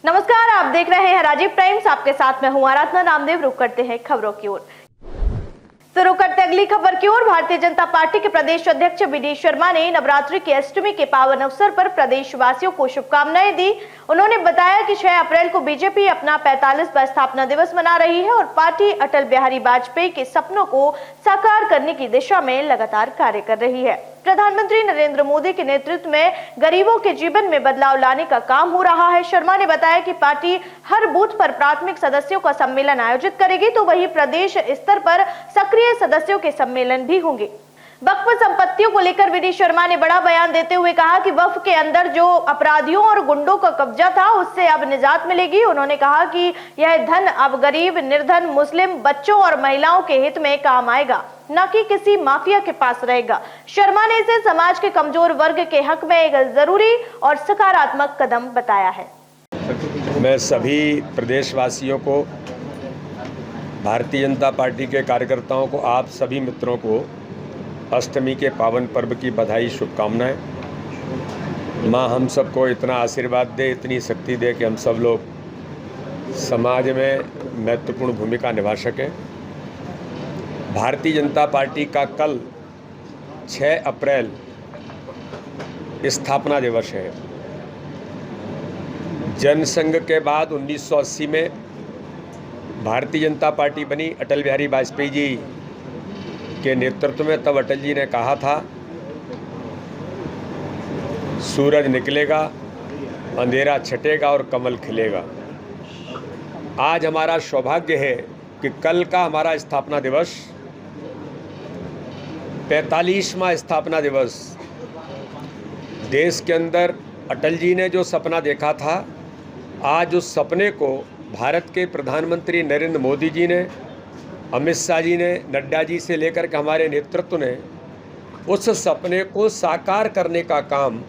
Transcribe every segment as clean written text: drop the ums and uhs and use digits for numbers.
नमस्कार, आप देख रहे हैं राजीव टाइम्स। आपके साथ मैं हूं आराधना नामदेव। रुक करते हैं खबरों की ओर। तो रुक करते अगली खबर की ओर। भारतीय जनता पार्टी के प्रदेश अध्यक्ष वी.डी. शर्मा ने नवरात्रि की अष्टमी के पावन अवसर पर प्रदेशवासियों को शुभकामनाएं दी। उन्होंने बताया कि 6 अप्रैल को बीजेपी अपना 45वां स्थापना दिवस मना रही है और पार्टी अटल बिहारी वाजपेयी के सपनों को साकार करने की दिशा में लगातार कार्य कर रही है। प्रधानमंत्री नरेंद्र मोदी के नेतृत्व में गरीबों के जीवन में बदलाव लाने का काम हो रहा है। शर्मा ने बताया कि पार्टी हर बूथ पर प्राथमिक सदस्यों का सम्मेलन आयोजित करेगी, तो वहीं प्रदेश स्तर पर सक्रिय सदस्यों के सम्मेलन भी होंगे। वक्फ संपत्तियों को लेकर वी.डी. शर्मा ने बड़ा बयान देते हुए कहा कि वक्फ के अंदर जो अपराधियों और गुंडों का कब्जा था, उससे अब निजात मिलेगी। उन्होंने कहा कि यह धन अब गरीब, निर्धन, मुस्लिम, बच्चों और महिलाओं के हित में काम आएगा, न कि किसी माफिया के पास रहेगा। शर्मा ने इसे समाज के कमजोर वर्ग के हक में एक जरूरी और सकारात्मक कदम बताया है। मैं सभी प्रदेशवासियों को, भारतीय जनता पार्टी के कार्यकर्ताओं को, आप सभी मित्रों को अष्टमी के पावन पर्व की बधाई, शुभकामनाएं। माँ हम सबको इतना आशीर्वाद दे, इतनी शक्ति दे कि हम सब लोग समाज में महत्वपूर्ण भूमिका निभा सकें। भारतीय जनता पार्टी का कल 6 अप्रैल स्थापना दिवस है। जनसंघ के बाद 1980 में भारतीय जनता पार्टी बनी अटल बिहारी वाजपेयी जी के नेतृत्व में। तब अटल जी ने कहा था, सूरज निकलेगा, अंधेरा छटेगा और कमल खिलेगा। आज हमारा सौभाग्य है कि कल का हमारा स्थापना दिवस, 45वां स्थापना दिवस, देश के अंदर अटल जी ने जो सपना देखा था, आज उस सपने को भारत के प्रधानमंत्री नरेंद्र मोदी जी ने, अमित शाह जी ने, नड्डा जी से लेकर के हमारे नेतृत्व ने उस सपने को साकार करने का काम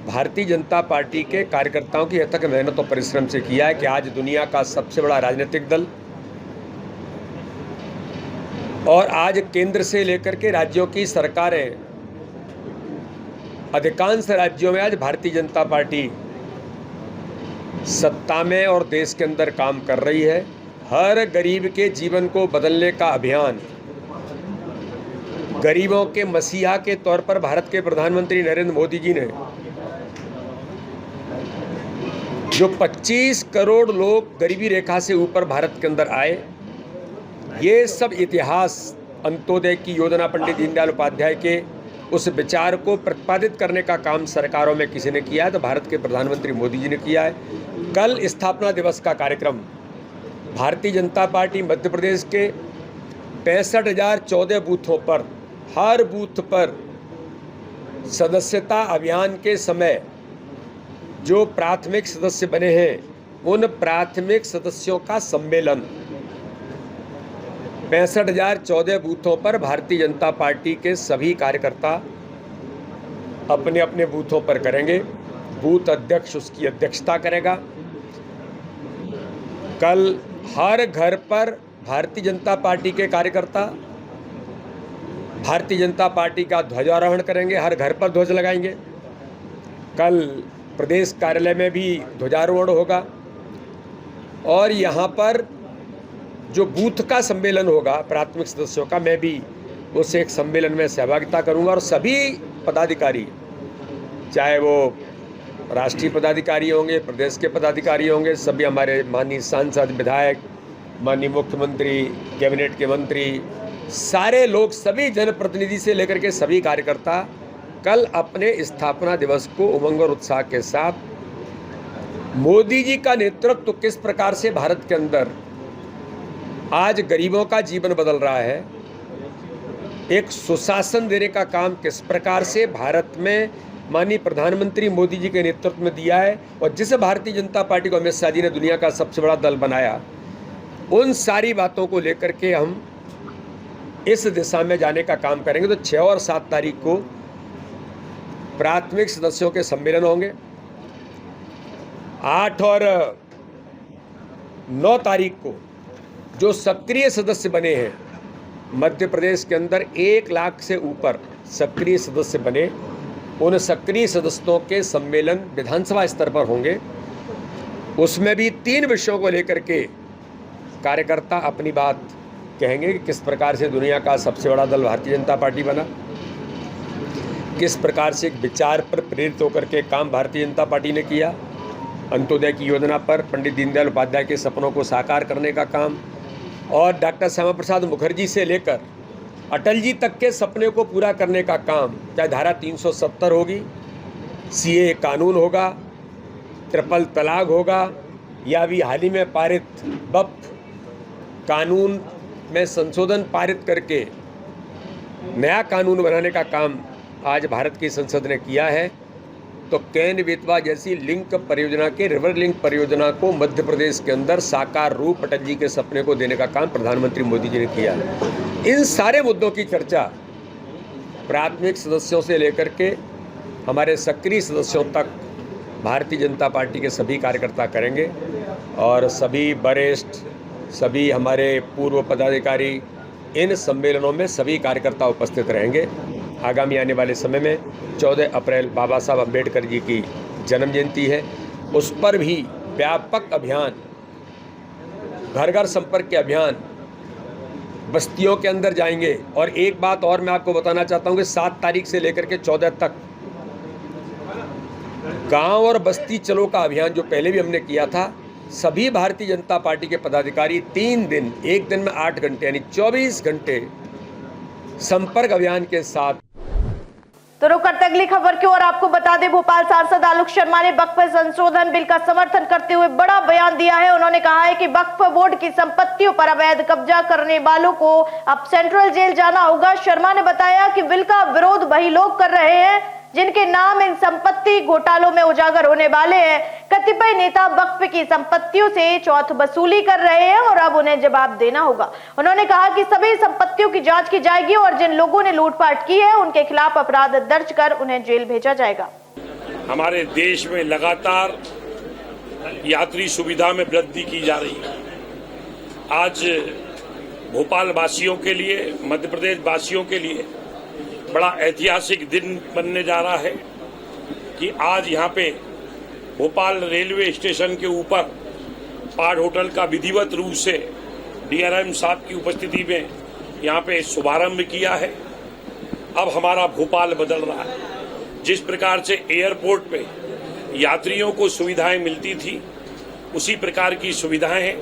भारतीय जनता पार्टी के कार्यकर्ताओं की अथक मेहनत और परिश्रम से किया है कि आज दुनिया का सबसे बड़ा राजनीतिक दल और आज केंद्र से लेकर के राज्यों की सरकारें, अधिकांश राज्यों में आज भारतीय जनता पार्टी सत्ता में और देश के अंदर काम कर रही है। हर गरीब के जीवन को बदलने का अभियान, गरीबों के मसीहा के तौर पर भारत के प्रधानमंत्री नरेंद्र मोदी जी ने जो 25 करोड़ लोग गरीबी रेखा से ऊपर भारत के अंदर आए, ये सब इतिहास अंत्योदय की योजना पंडित दीनदयाल उपाध्याय के उस विचार को प्रतिपादित करने का काम सरकारों में किसी ने किया है तो भारत के प्रधानमंत्री मोदी जी ने किया है। कल स्थापना दिवस का कार्यक्रम भारतीय जनता पार्टी मध्य प्रदेश के 65,014 बूथों पर, हर बूथ पर सदस्यता अभियान के समय जो प्राथमिक सदस्य बने हैं, उन प्राथमिक सदस्यों का सम्मेलन 65,014 बूथों पर भारतीय जनता पार्टी के सभी कार्यकर्ता अपने अपने बूथों पर करेंगे। बूथ अध्यक्ष उसकी अध्यक्षता करेगा। कल हर घर पर भारतीय जनता पार्टी के कार्यकर्ता भारतीय जनता पार्टी का ध्वजारोहण करेंगे, हर घर पर ध्वज लगाएंगे। कल प्रदेश कार्यालय में भी ध्वजारोहण होगा और यहाँ पर जो बूथ का सम्मेलन होगा प्राथमिक सदस्यों का, मैं भी उस एक सम्मेलन में सहभागिता करूँगा और सभी पदाधिकारी, चाहे वो राष्ट्रीय पदाधिकारी होंगे, प्रदेश के पदाधिकारी होंगे, सभी हमारे माननीय सांसद, विधायक, माननीय मुख्यमंत्री, कैबिनेट के मंत्री, सारे लोग, सभी जनप्रतिनिधि से लेकर के सभी कार्यकर्ता कल अपने स्थापना दिवस को उमंग और उत्साह के साथ मोदी जी का नेतृत्व किस प्रकार से भारत के अंदर आज गरीबों का जीवन बदल रहा है, एक सुशासन देने का काम किस प्रकार से भारत में माननीय प्रधानमंत्री मोदी जी के नेतृत्व में दिया है और जिस भारतीय जनता पार्टी को अमित शाह जी ने दुनिया का सबसे बड़ा दल बनाया, उन सारी बातों को लेकर के हम इस दिशा में जाने का काम करेंगे। तो 6 और 7 तारीख को प्राथमिक सदस्यों के सम्मेलन होंगे। 8 और 9 तारीख को जो सक्रिय सदस्य बने हैं, मध्य प्रदेश के अंदर 1 लाख से ऊपर सक्रिय सदस्य बने, उन सक्रिय सदस्यों के सम्मेलन विधानसभा स्तर पर होंगे। उसमें भी 3 विषयों को लेकर के कार्यकर्ता अपनी बात कहेंगे कि किस प्रकार से दुनिया का सबसे बड़ा दल भारतीय जनता पार्टी बना, किस प्रकार से एक विचार पर प्रेरित होकर के काम भारतीय जनता पार्टी ने किया, अंत्योदय की योजना पर पंडित दीनदयाल उपाध्याय के सपनों को साकार करने का काम, और डॉक्टर श्यामा प्रसाद मुखर्जी से लेकर अटल जी तक के सपने को पूरा करने का काम, चाहे धारा 370 होगी, सीए कानून होगा, ट्रिपल तलाक होगा, या अभी हाल ही में पारित वक्फ कानून में संशोधन पारित करके नया कानून बनाने का काम आज भारत की संसद ने किया है। तो केन बेतवा जैसी लिंक परियोजना के रिवर लिंक परियोजना को मध्य प्रदेश के अंदर साकार रूप अटल जी के सपने को देने का काम प्रधानमंत्री मोदी जी ने किया है। इन सारे मुद्दों की चर्चा प्राथमिक सदस्यों से लेकर के हमारे सक्रिय सदस्यों तक भारतीय जनता पार्टी के सभी कार्यकर्ता करेंगे, और सभी वरिष्ठ, सभी हमारे पूर्व पदाधिकारी, इन सम्मेलनों में सभी कार्यकर्ता उपस्थित रहेंगे। आगामी आने वाले समय में 14 अप्रैल बाबा साहब अम्बेडकर जी की जन्म जयंती है, उस पर भी व्यापक अभियान, घर घर संपर्क के अभियान, बस्तियों के अंदर जाएंगे। और एक बात और मैं आपको बताना चाहता हूं कि 7 तारीख से लेकर के 14 तक गांव और बस्ती चलो का अभियान जो पहले भी हमने किया था, सभी भारतीय जनता पार्टी के पदाधिकारी 3 दिन, एक दिन में 8 घंटे यानी 24 घंटे संपर्क अभियान के साथ। तो रुक करते अगली खबर की ओर। आपको बता दें, भोपाल सांसद आलोक शर्मा ने वक्फ संशोधन बिल का समर्थन करते हुए बड़ा बयान दिया है। उन्होंने कहा है कि वक्फ बोर्ड की संपत्तियों पर अवैध कब्जा करने वालों को अब सेंट्रल जेल जाना होगा। शर्मा ने बताया कि बिल का विरोध वही लोग कर रहे हैं जिनके नाम इन संपत्ति घोटालों में उजागर होने वाले हैं। कतिपय नेता वक्फ की संपत्तियों से चौथ वसूली कर रहे हैं और अब उन्हें जवाब देना होगा। उन्होंने कहा कि सभी संपत्तियों की जांच की जाएगी और जिन लोगों ने लूटपाट की है उनके खिलाफ अपराध दर्ज कर उन्हें जेल भेजा जाएगा। हमारे देश में लगातार यात्री सुविधा में वृद्धि की जा रही है। आज भोपाल वासियों के लिए, मध्य प्रदेश वासियों के लिए बड़ा ऐतिहासिक दिन बनने जा रहा है कि आज यहाँ पे भोपाल रेलवे स्टेशन के ऊपर पार्ड होटल का विधिवत रूप से डीआरएम साहब की उपस्थिति में यहाँ पे शुभारंभ किया है। अब हमारा भोपाल बदल रहा है। जिस प्रकार से एयरपोर्ट पे यात्रियों को सुविधाएं मिलती थी, उसी प्रकार की सुविधाएं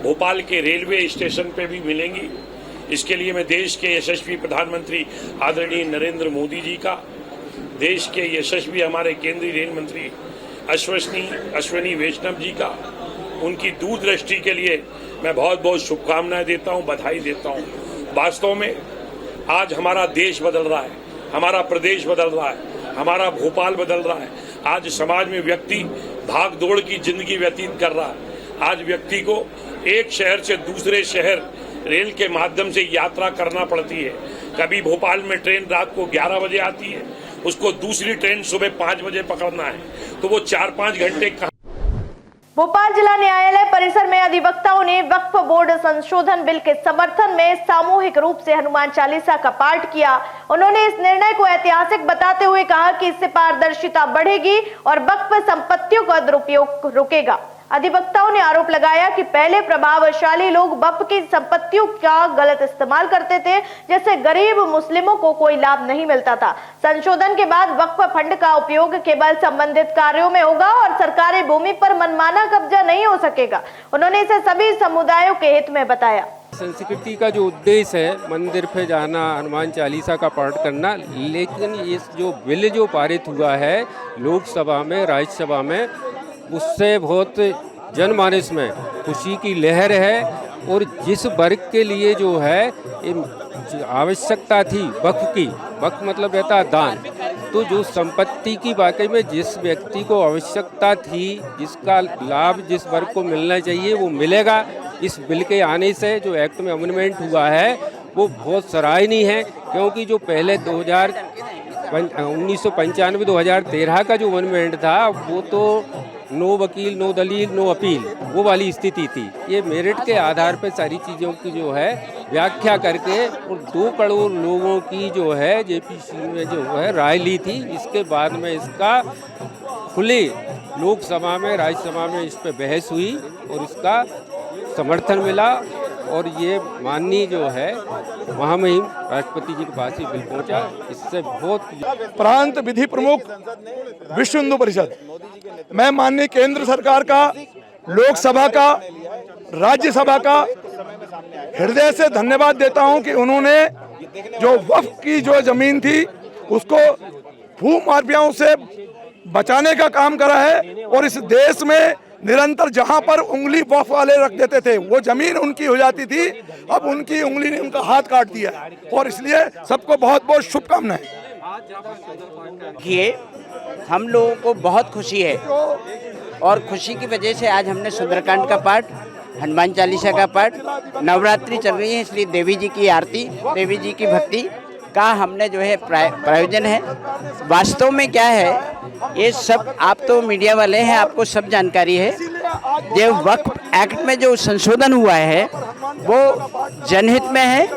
भोपाल के रेलवे स्टेशन पे भी मिलेंगी। इसके लिए मैं देश के यशस्वी प्रधानमंत्री आदरणीय नरेंद्र मोदी जी का, देश के यशस्वी हमारे केंद्रीय रेल मंत्री अश्विनी वैष्णव जी का, उनकी दूरदृष्टि के लिए मैं बहुत बहुत शुभकामनाएं देता हूं, बधाई देता हूं। वास्तव में आज हमारा देश बदल रहा है, हमारा प्रदेश बदल रहा है, हमारा भोपाल बदल रहा है। आज समाज में व्यक्ति भाग दौड़ की जिंदगी व्यतीत कर रहा है। आज व्यक्ति को एक शहर से दूसरे शहर रेल के माध्यम से यात्रा करना पड़ती है। कभी भोपाल में ट्रेन रात को 11 बजे आती है, उसको दूसरी ट्रेन सुबह 5 बजे पकड़ना है, तो वो 4-5 घंटे भोपाल जिला न्यायालय परिसर में अधिवक्ताओं ने वक्फ बोर्ड संशोधन बिल के समर्थन में सामूहिक रूप से हनुमान चालीसा का पाठ किया। उन्होंने इस निर्णय को ऐतिहासिक बताते हुए कहा कि इससे पारदर्शिता बढ़ेगी और वक्फ संपत्तियों का दुरुपयोग रुकेगा। अधिवक्ताओं ने आरोप लगाया कि पहले प्रभावशाली लोग वक्फ की संपत्तियों का गलत इस्तेमाल करते थे, जिससे गरीब मुस्लिमों को कोई लाभ नहीं मिलता था। संशोधन के बाद वक्फ फंड का उपयोग केवल संबंधित कार्यों में होगा और सरकारी भूमि पर मनमाना कब्जा नहीं हो सकेगा। उन्होंने इसे सभी समुदायों के हित में बताया। संस्कृति का जो उद्देश्य है मंदिर पे जाना, हनुमान चालीसा का पाठ करना, लेकिन इस जो बिल जो पारित हुआ है लोकसभा में, राज्यसभा में, उससे बहुत जनमानस में खुशी की लहर है। और जिस वर्ग के लिए जो है आवश्यकता थी वक्फ की, वक्फ मतलब रहता है दान, तो जो संपत्ति की वाकई में जिस व्यक्ति को आवश्यकता थी, जिसका लाभ जिस वर्ग को मिलना चाहिए वो मिलेगा। इस बिल के आने से जो एक्ट में अमेंडमेंट हुआ है वो बहुत सराहनीय है, क्योंकि जो पहले 1995-2013 का जो अमेंडमेंट था वो तो नो वकील, नो दलील, नो अपील, वो वाली स्थिति थी। ये मेरिट के आधार पर सारी चीज़ों की जो है व्याख्या करके और 2 करोड़ लोगों की जो है जेपीसी में जो है राय ली थी। इसके बाद में इसका खुले लोकसभा में राज्यसभा में इस पर बहस हुई और इसका समर्थन मिला और ये माननीय जो है महामहिम राष्ट्रपति जी के पास ही बिल पहुंचा। इससे बहुत प्रांत विधि प्रमुख विश्व हिंदू परिषद, मैं माननीय केंद्र सरकार का, लोकसभा का, राज्यसभा का हृदय से धन्यवाद देता हूं कि उन्होंने जो वक्फ की जो जमीन थी उसको भू माफियाओं से बचाने का काम करा है और इस देश में निरंतर जहां पर उंगली वक्फ वाले रख देते थे वो जमीन उनकी हो जाती थी, अब उनकी उंगली ने उनका हाथ काट दिया और इसलिए सबको बहुत बहुत शुभकामनाएं। देखिए, हम लोगों को बहुत खुशी है और खुशी की वजह से आज हमने सुंदरकांड का पाठ, हनुमान चालीसा का पाठ, नवरात्रि चल रही है इसलिए देवी जी की आरती, देवी जी की भक्ति का हमने जो है प्रायोजन है। वास्तव में क्या है, ये सब आप तो मीडिया वाले हैं, आपको सब जानकारी है। ये वक्फ एक्ट में जो संशोधन हुआ है वो जनहित में है,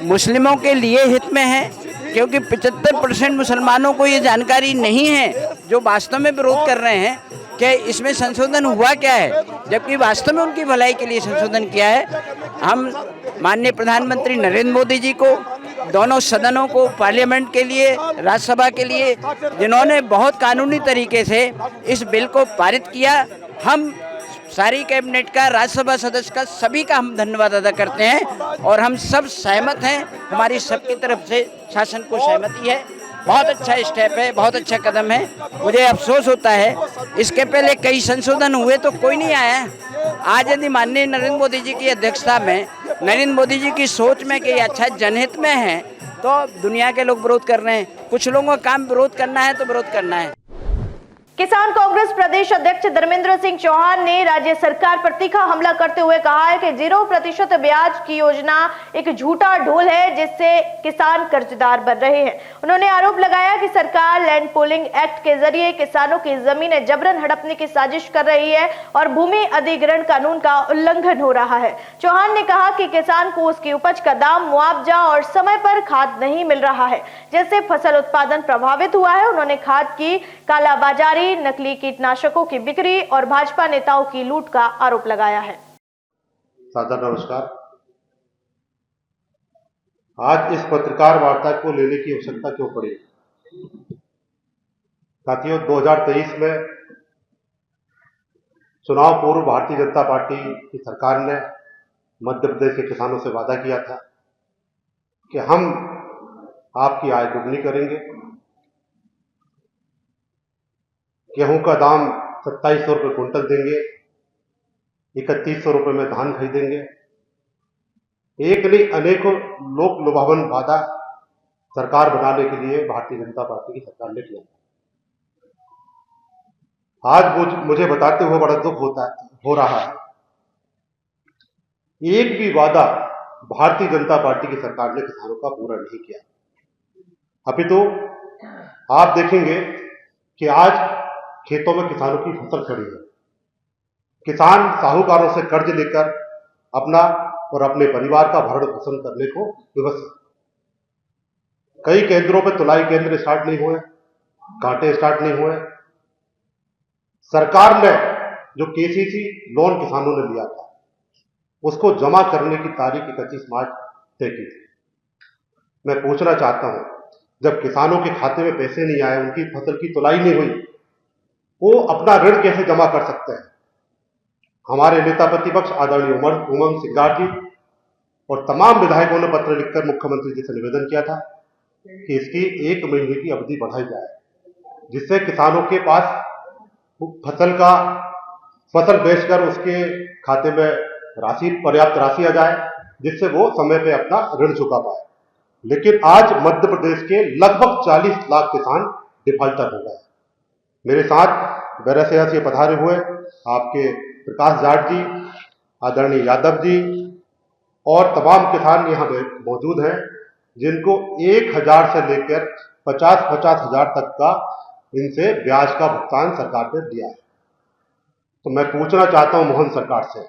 मुस्लिमों के लिए हित में है, क्योंकि 75% मुसलमानों को ये जानकारी नहीं है जो वास्तव में विरोध कर रहे हैं कि इसमें संशोधन हुआ क्या है, जबकि वास्तव में उनकी भलाई के लिए संशोधन किया है। हम माननीय प्रधानमंत्री नरेंद्र मोदी जी को, दोनों सदनों को, पार्लियामेंट के लिए, राज्यसभा के लिए, जिन्होंने बहुत कानूनी तरीके से इस बिल को पारित किया, हम सारी कैबिनेट का, राज्यसभा सदस्य का, सभी का हम धन्यवाद अदा करते हैं और हम सब सहमत हैं। हमारी सबकी तरफ से शासन को सहमति है। बहुत अच्छा स्टेप है, बहुत अच्छा कदम है। मुझे अफसोस होता है इसके पहले कई संशोधन हुए तो कोई नहीं आया। आज यदि माननीय नरेंद्र मोदी जी की अध्यक्षता में, नरेंद्र मोदी जी की सोच में कि अच्छा जनहित में है तो दुनिया के लोग विरोध कर रहे हैं। कुछ लोगों का काम विरोध करना है तो विरोध करना है। किसान कांग्रेस प्रदेश अध्यक्ष धर्मेंद्र सिंह चौहान ने राज्य सरकार पर तीखा हमला करते हुए कहा है कि 0% ब्याज की योजना एक झूठा ढोल है जिससे किसान कर्जदार बन रहे हैं। उन्होंने आरोप लगाया कि सरकार लैंड पूलिंग एक्ट के जरिए किसानों की जमीनें जबरन हड़पने की साजिश कर रही है और भूमि अधिग्रहण कानून का उल्लंघन हो रहा है। चौहान ने कहा कि किसान को उसकी उपज का दाम, मुआवजा और समय पर खाद नहीं मिल रहा है, जिससे फसल उत्पादन प्रभावित हुआ है। उन्होंने खाद की कालाबाजारी, नकली कीटनाशकों की बिक्री और भाजपा नेताओं की लूट का आरोप लगाया है। सादर नमस्कार। आज इस पत्रकार वार्ता को लेने की आवश्यकता क्यों पड़ी? साथियों, 2023 में चुनाव पूर्व भारतीय जनता पार्टी की सरकार ने मध्य प्रदेश के किसानों से वादा किया था कि हम आपकी आय दुगनी करेंगे। गेहूं का दाम 2700 रुपये कुंटल देंगे, 3100 रुपये में धान खरीदेंगे। एक नहीं अनेकों लोक लुभावन वादा सरकार बनाने के लिए भारतीय जनता पार्टी की सरकार ने किया। आज मुझे बताते हुए बड़ा दुख हो रहा है, एक भी वादा भारतीय जनता पार्टी की सरकार ने किसानों का पूरा नहीं किया। अपितु आप देखेंगे कि आज खेतों में किसानों की फसल खड़ी है। किसान साहूकारों से कर्ज लेकर अपना और अपने परिवार का भरण पोषण करने को विवश है। कई केंद्रों पर तुलाई केंद्र स्टार्ट नहीं हुए, कांटे स्टार्ट नहीं हुए। सरकार ने जो केसीसी लोन किसानों ने लिया था उसको जमा करने की तारीख 31 मार्च तय की थी। मैं पूछना चाहता हूं, जब किसानों के खाते में पैसे नहीं आए, उनकी फसल की तुलाई नहीं हुई, वो अपना ऋण कैसे जमा कर सकते हैं? हमारे नेता प्रतिपक्ष आदरणीय उमंग सिंगार जी और तमाम विधायकों ने पत्र लिखकर मुख्यमंत्री जी से निवेदन किया था कि इसकी 1 महीने की अवधि बढ़ाई जाए, जिससे किसानों के पास फसल बेचकर उसके खाते में पर्याप्त राशि आ जाए, जिससे वो समय पे अपना ऋण चुका पाए। लेकिन आज मध्य प्रदेश के लगभग 40 लाख किसान डिफाल्टर हो गए। मेरे साथ बैरसिया से पधारे हुए आपके प्रकाश जाट जी, आदरणीय यादव जी और तमाम किसान यहाँ मौजूद हैं, जिनको 1000 से लेकर 50-50 हजार तक का इनसे ब्याज का भुगतान सरकार ने दिया है। तो मैं पूछना चाहता हूं मोहन सरकार से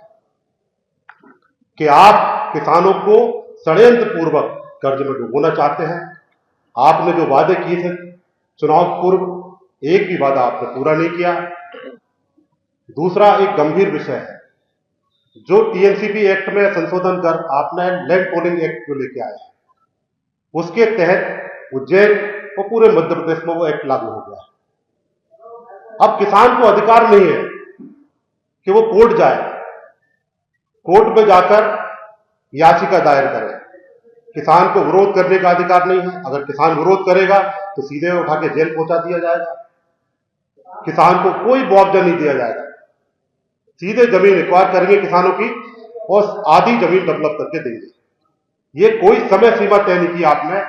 कि आप किसानों को षड्यंत्र पूर्वक कर्ज में डुबोना चाहते हैं। आपने जो वादे किए थे चुनाव पूर्व, एक भी वादा आपने पूरा नहीं किया। दूसरा एक गंभीर विषय है, जो टीएनसीपी एक्ट में संशोधन कर आपने लैंड पूलिंग एक्ट जो लेके आए हैं, उसके तहत उज्जैन और पूरे मध्य प्रदेश में वो एक्ट लागू हो गया है। अब किसान को अधिकार नहीं है कि वो कोर्ट जाए, कोर्ट में जाकर याचिका दायर करे। किसान को विरोध करने का अधिकार नहीं है। अगर किसान विरोध करेगा तो सीधे उठा के जेल पहुंचा दिया जाएगा, किसान को कोई मुआवजा नहीं दिया जाएगा, सीधे जमीन एक्वायर करेंगे किसानों की और आधी जमीन डेवलप करके देंगे। ये कोई समय सीमा तय नहीं की आपने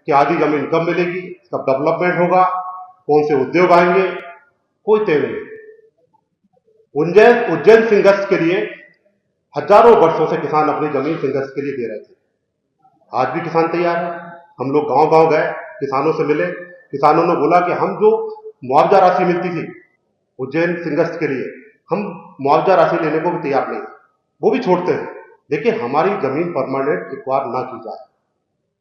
कि आधी जमीन कब मिलेगी, कब डेवलपमेंट होगा, कौन से उद्योग आएंगे, कोई तय नहीं। उज्जैन सिंगस्त के लिए हजारों वर्षों से किसान अपनी जमीन सिंगस्त के लिए दे रहे थे। आज भी किसान तैयार है। हम लोग गांव-गांव गए, किसानों से मिले, किसानों ने बोला कि हम जो मुआवजा राशि मिलती थी उज्जैन सिंगस्त के लिए, हम मुआवजा राशि लेने को भी तैयार नहीं, वो भी छोड़ते हैं, लेकिन हमारी जमीन परमानेंट एक्वायर ना की जाए।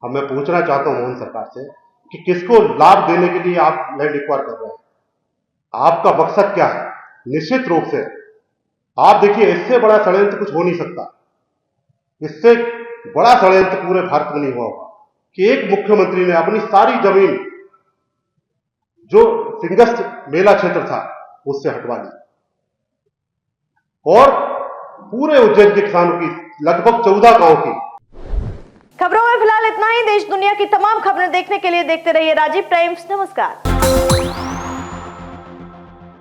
अब मैं पूछना चाहता हूं मोहन सरकार से कि किसको लाभ देने के लिए आप लैंड एक्वायर कर रहे हैं, आपका मकसद क्या है? निश्चित रूप से आप देखिए, इससे बड़ा षड्यंत्र कुछ हो नहीं सकता। इससे बड़ा षड्यंत्र पूरे भारत में नहीं हुआ होगा कि एक मुख्यमंत्री ने अपनी सारी जमीन जो सिंगस्त मेला क्षेत्र था उससे हटवा ली और पूरे उज्जैन के किसानों की लगभग 14 गांव की। खबरों में फिलहाल इतना ही। देश दुनिया की तमाम खबरें देखने के लिए देखते रहिए राजीव टाइम्स। नमस्कार।